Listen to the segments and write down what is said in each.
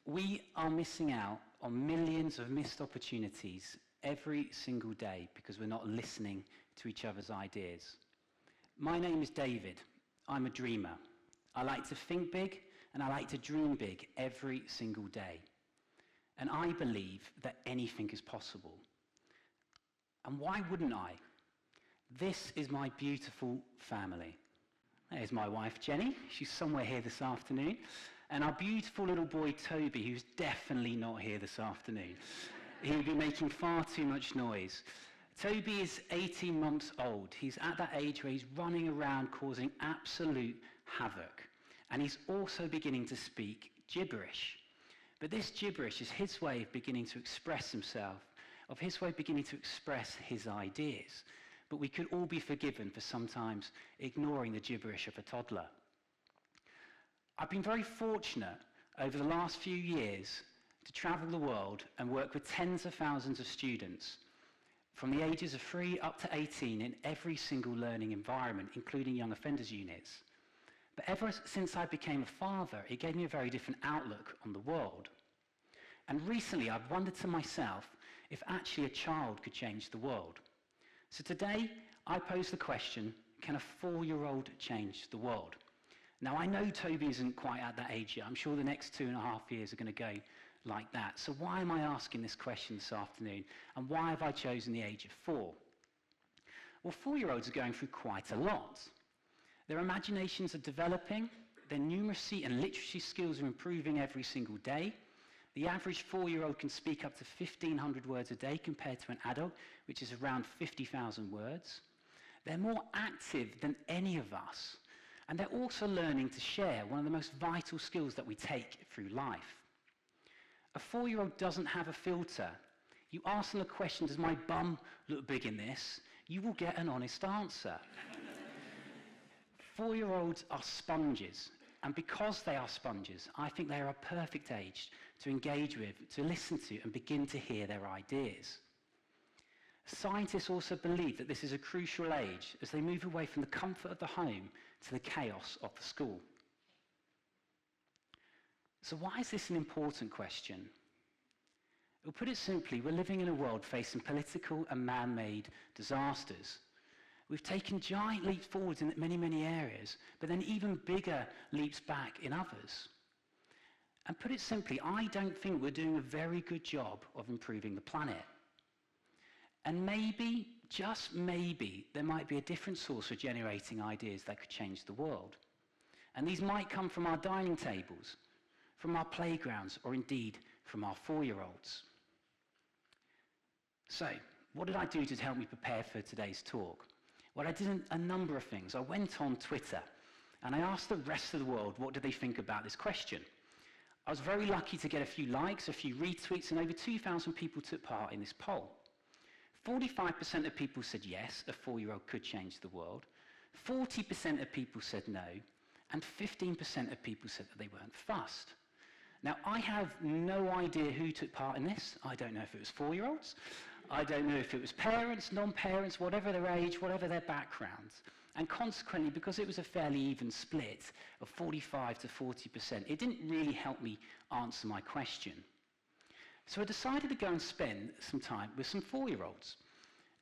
We are missing out on millions of missed opportunities every single day because we're not listening to each other's ideas. My name is David. I'm a dreamer. I like to think big and I like to dream big every single day. And I believe that anything is possible. And why wouldn't I? This is my beautiful family. There's my wife, Jenny. She's somewhere here this afternoon. And our beautiful little boy, Toby, who's definitely not here this afternoon. He would be making far too much noise. Toby is 18 months old. He's at that age where he's running around causing absolute havoc. And he's also beginning to speak gibberish. But this gibberish is his way of beginning to express himself, of his way of beginning to express his ideas. But we could all be forgiven for sometimes ignoring the gibberish of a toddler. I've been very fortunate over the last few years to travel the world and work with tens of thousands of students from the ages of 3 up to 18 in every single learning environment, including young offenders units. But ever since I became a father, it gave me a very different outlook on the world. And recently I've wondered to myself if actually a child could change the world. So today I pose the question, can a 4-year-old change the world? Now, I know Toby isn't quite at that age yet. I'm sure the next 2.5 years are going to go like that. So why am I asking this question this afternoon? And why have I chosen the age of 4? Well, 4-year-olds are going through quite a lot. Their imaginations are developing. Their numeracy and literacy skills are improving every single day. The average 4-year-old can speak up to 1,500 words a day compared to an adult, which is around 50,000 words. They're more active than any of us. And they're also learning to share, one of the most vital skills that we take through life. A 4-year-old doesn't have a filter. You ask them the question, does my bum look big in this? You will get an honest answer. 4-year-olds are sponges. And because they are sponges, I think they are a perfect age to engage with, to listen to, and begin to hear their ideas. Scientists also believe that this is a crucial age as they move away from the comfort of the home to the chaos of the school. So why is this an important question? Well, put it simply, we're living in a world facing political and man-made disasters. We've taken giant leaps forwards in many, many areas, but then even bigger leaps back in others. And put it simply, I don't think we're doing a very good job of improving the planet. And maybe, just maybe, there might be a different source for generating ideas that could change the world. And these might come from our dining tables, from our playgrounds, or indeed from our 4-year-olds. So, what did I do to help me prepare for today's talk? Well, I did a number of things. I went on Twitter, and I asked the rest of the world what did they think about this question. I was very lucky to get a few likes, a few retweets, and over 2,000 people took part in this poll. 45% of people said yes, a 4-year-old could change the world. 40% of people said no, and 15% of people said that they weren't fussed. Now, I have no idea who took part in this. I don't know if it was 4-year-olds. I don't know if it was parents, non-parents, whatever their age, whatever their background. And consequently, because it was a fairly even split of 45 to 40%, it didn't really help me answer my question. So I decided to go and spend some time with some 4-year-olds.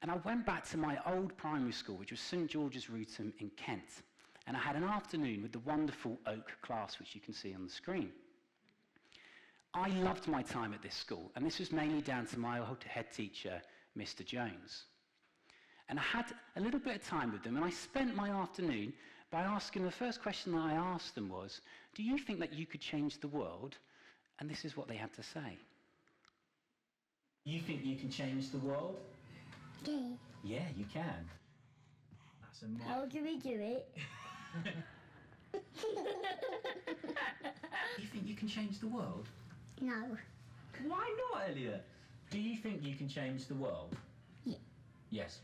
And I went back to my old primary school, which was St George's Rootham in Kent. And I had an afternoon with the wonderful Oak class, which you can see on the screen. I loved my time at this school, and this was mainly down to my old head teacher, Mr. Jones. And I had a little bit of time with them, and I spent my afternoon by asking, the first question that I asked them was, do you think that you could change the world? And this is what they had to say. You think you can change the world? Okay. Yeah, you can. That's a How do we do it? You think you can change the world? No. Why not, Elliot? Do you think you can change the world? Yeah. Yes.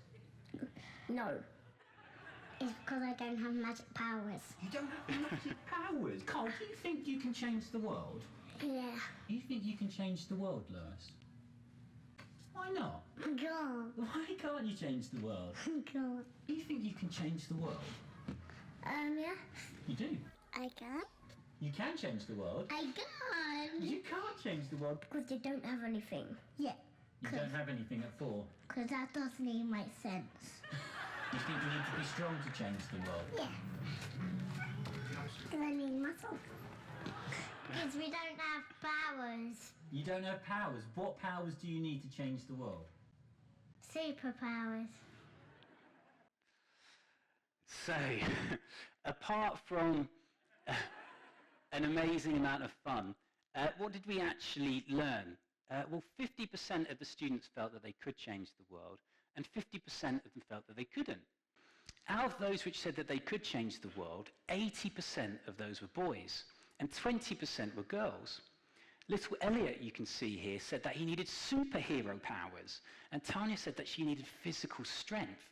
No. It's because I don't have magic powers. You don't have magic powers? Carl, do you think you can change the world? Yeah. You think you can change the world, Lewis? Why not? God. Why can't you change the world? God. Do you think you can change the world? Yeah. You do? I can. You can change the world. I can. You can't change the world. Because they don't have anything. Yeah. You don't have anything at 4. Because that doesn't even make sense. You think you need to be strong to change the world? Yeah. Because I need muscle. Because we don't have powers. You don't have powers. What powers do you need to change the world? Superpowers. So, apart from an amazing amount of fun, what did we actually learn? Well, 50% of the students felt that they could change the world, and 50% of them felt that they couldn't. Out of those which said that they could change the world, 80% of those were boys, and 20% were girls. Little Elliot, you can see here, said that he needed superhero powers, and Tanya said that she needed physical strength,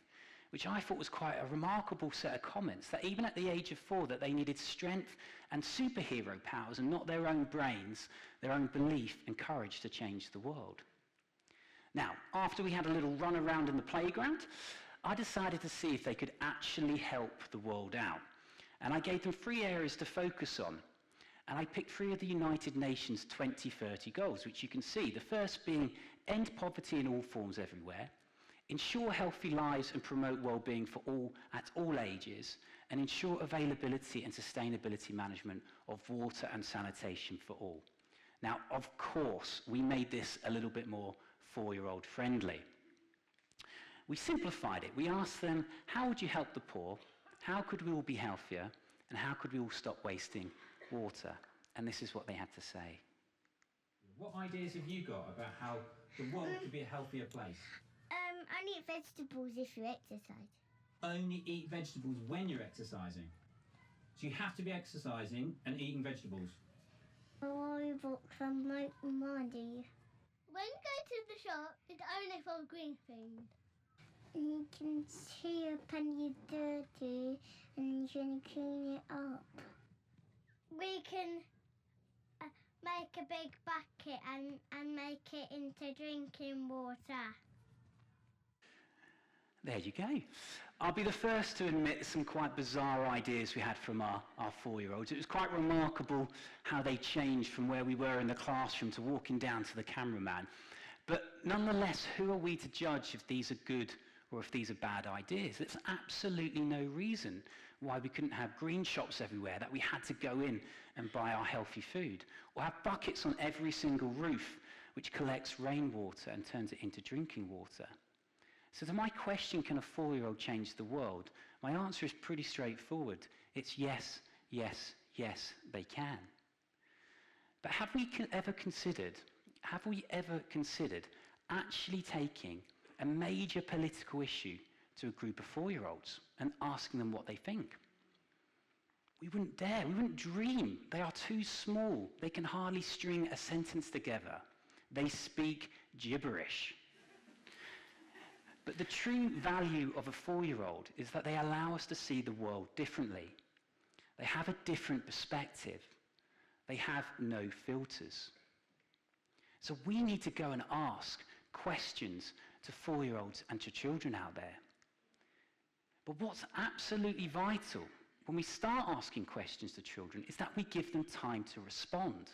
which I thought was quite a remarkable set of comments, that even at the age of 4, that they needed strength and superhero powers and not their own brains, their own belief and courage to change the world. Now, after we had a little run around in the playground, I decided to see if they could actually help the world out. And I gave them 3 areas to focus on. And I picked 3 of the United Nations 2030 goals, which you can see. The first being end poverty in all forms everywhere, ensure healthy lives and promote well-being for all at all ages, and ensure availability and sustainability management of water and sanitation for all. Now, of course, we made this a little bit more 4-year-old friendly. We simplified it. We asked them, how would you help the poor? How could we all be healthier? And how could we all stop wasting water? And this is what they had to say. What ideas have you got about how the world could be a healthier place? Only eat vegetables if you exercise. Only eat vegetables when you're exercising. So you have to be exercising and eating vegetables. Worry about some mind, do you? When you go to the shop, it's only for green things. You can see a penny dirty and you can clean it up. We can make a big bucket and make it into drinking water. There you go. I'll be the first to admit some quite bizarre ideas we had from our 4-year-olds. It was quite remarkable how they changed from where we were in the classroom to walking down to the cameraman. But nonetheless, who are we to judge if these are good or if these are bad ideas? There's absolutely no reason why we couldn't have green shops everywhere, that we had to go in and buy our healthy food, or have buckets on every single roof which collects rainwater and turns it into drinking water. So to my question, can a 4-year-old change the world? My answer is pretty straightforward. It's yes, yes, yes, they can. But have we ever considered actually taking a major political issue to a group of 4-year-olds and asking them what they think? We wouldn't dare, we wouldn't dream. They are too small. They can hardly string a sentence together. They speak gibberish. But the true value of a 4-year-old is that they allow us to see the world differently. They have a different perspective. They have no filters. So we need to go and ask questions to 4-year-olds and to children out there. But what's absolutely vital when we start asking questions to children is that we give them time to respond.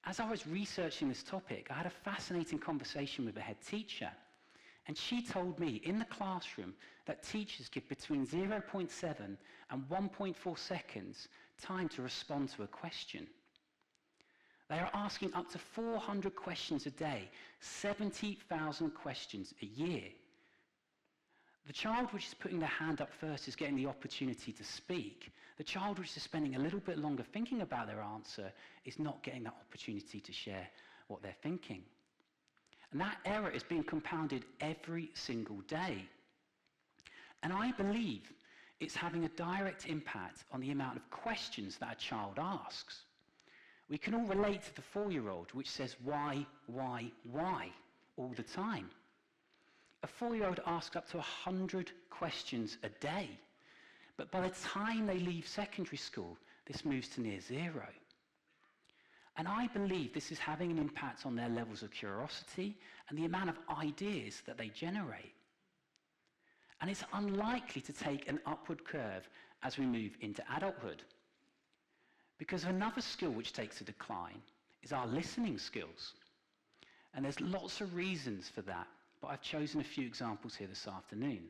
As I was researching this topic, I had a fascinating conversation with a head teacher. And she told me in the classroom that teachers give between 0.7 and 1.4 seconds time to respond to a question. They are asking up to 400 questions a day, 70,000 questions a year. The child which is putting their hand up first is getting the opportunity to speak. The child which is spending a little bit longer thinking about their answer is not getting that opportunity to share what they're thinking. And that error is being compounded every single day. And I believe it's having a direct impact on the amount of questions that a child asks. We can all relate to the 4-year-old which says why all the time. A 4-year-old asks up to 100 questions a day. But by the time they leave secondary school, this moves to near 0. And I believe this is having an impact on their levels of curiosity and the amount of ideas that they generate. And it's unlikely to take an upward curve as we move into adulthood. Because another skill which takes a decline is our listening skills. And there's lots of reasons for that, but I've chosen a few examples here this afternoon.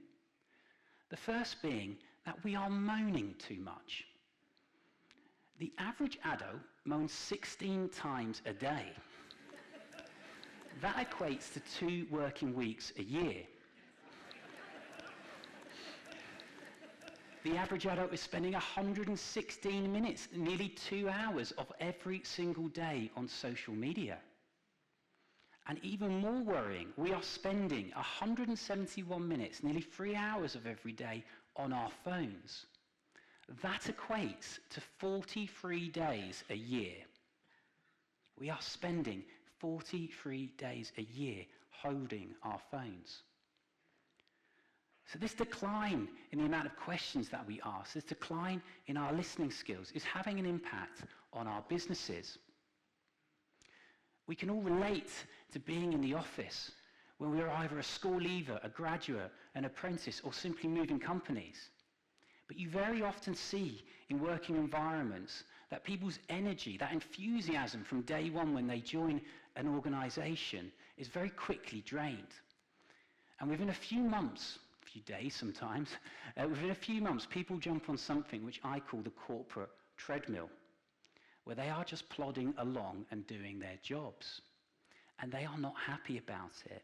The first being that we are moaning too much. The average adult moans 16 times a day. That equates to 2 working weeks a year. The average adult is spending 116 minutes, nearly 2 hours of every single day on social media. And even more worrying, we are spending 171 minutes, nearly 3 hours of every day on our phones. That equates to 43 days a year. We are spending 43 days a year holding our phones. So this decline in the amount of questions that we ask, this decline in our listening skills is having an impact on our businesses. We can all relate to being in the office when we are either a school leaver, a graduate, an apprentice, or simply moving companies. But you very often see in working environments that people's energy, that enthusiasm from day one when they join an organization is very quickly drained. And within a few months, a few days sometimes, within a few months, people jump on something which I call the corporate treadmill, where they are just plodding along and doing their jobs. And they are not happy about it.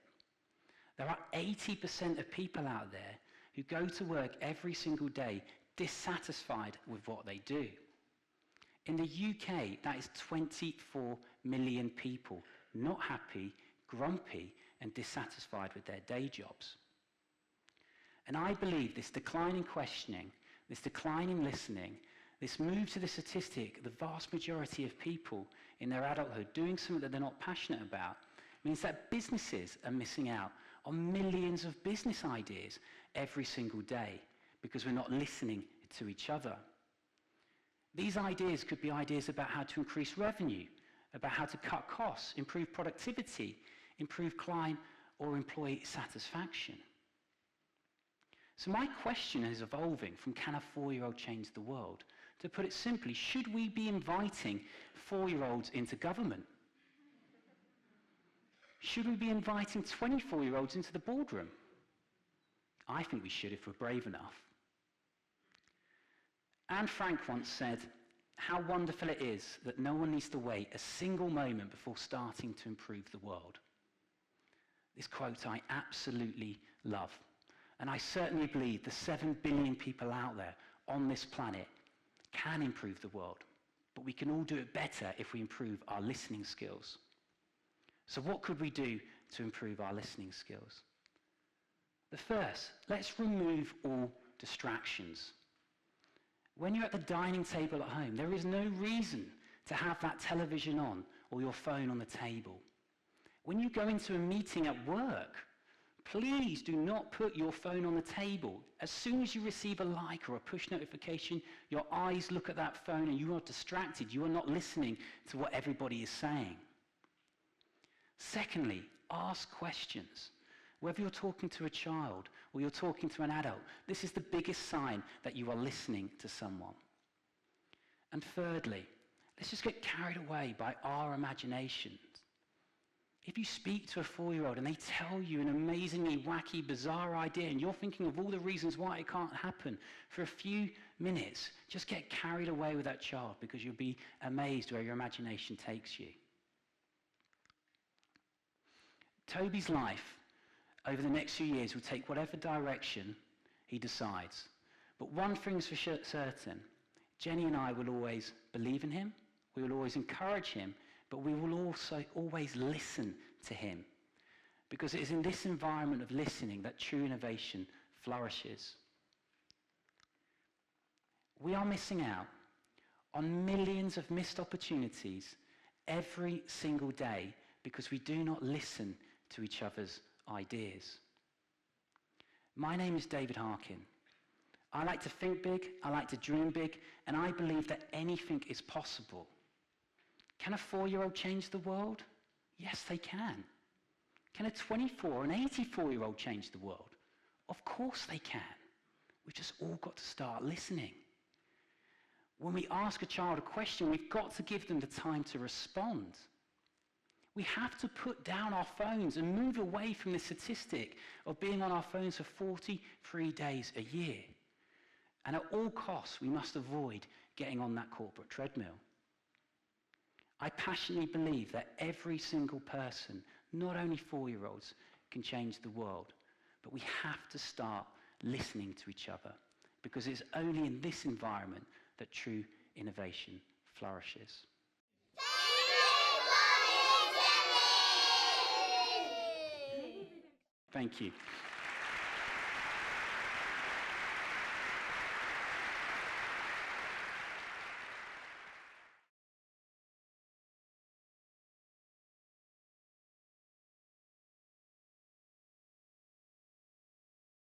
There are 80% of people out there who go to work every single day dissatisfied with what they do. In the UK, that is 24 million people not happy, grumpy, and dissatisfied with their day jobs. And I believe this decline in questioning, this decline in listening, this move to the statistic, the vast majority of people in their adulthood doing something that they're not passionate about, means that businesses are missing out on millions of business ideas every single day because we're not listening to each other. These ideas could be ideas about how to increase revenue, about how to cut costs, improve productivity, improve client or employee satisfaction. So my question is evolving from can a 4-year-old change the world? To put it simply, should we be inviting 4-year-olds into government? Should we be inviting 24-year-olds into the boardroom? I think we should if we're brave enough. Anne Frank once said, "How wonderful it is that no one needs to wait a single moment before starting to improve the world." This quote I absolutely love. And I certainly believe the 7 billion people out there on this planet can improve the world. But we can all do it better if we improve our listening skills. So what could we do to improve our listening skills? The first, let's remove all distractions. When you're at the dining table at home, there is no reason to have that television on or your phone on the table. When you go into a meeting at work, please do not put your phone on the table. As soon as you receive a like or a push notification, your eyes look at that phone and you are distracted. You are not listening to what everybody is saying. Secondly, ask questions. Whether you're talking to a child or you're talking to an adult, this is the biggest sign that you are listening to someone. And thirdly, let's just get carried away by our imaginations. If you speak to a 4-year-old and they tell you an amazingly wacky, bizarre idea and you're thinking of all the reasons why it can't happen, for a few minutes, just get carried away with that child because you'll be amazed where your imagination takes you. Toby's life over the next few years will take whatever direction he decides. But one thing's for certain, Jenny and I will always believe in him, we will always encourage him, but we will also always listen to him. Because it is in this environment of listening that true innovation flourishes. We are missing out on millions of missed opportunities every single day because we do not listen to each other's ideas. My name is David Harkin. I like to think big, I like to dream big, and I believe that anything is possible. Can a 4-year-old change the world? Yes, they can. Can a 24 and 84-year-old change the world? Of course they can. We've just all got to start listening. When we ask a child a question, we've got to give them the time to respond. We have to put down our phones and move away from the statistic of being on our phones for 43 days a year. And at all costs, we must avoid getting on that corporate treadmill. I passionately believe that every single person, not only 4-year-olds, can change the world. But we have to start listening to each other, because it's only in this environment that true innovation flourishes. Thank you.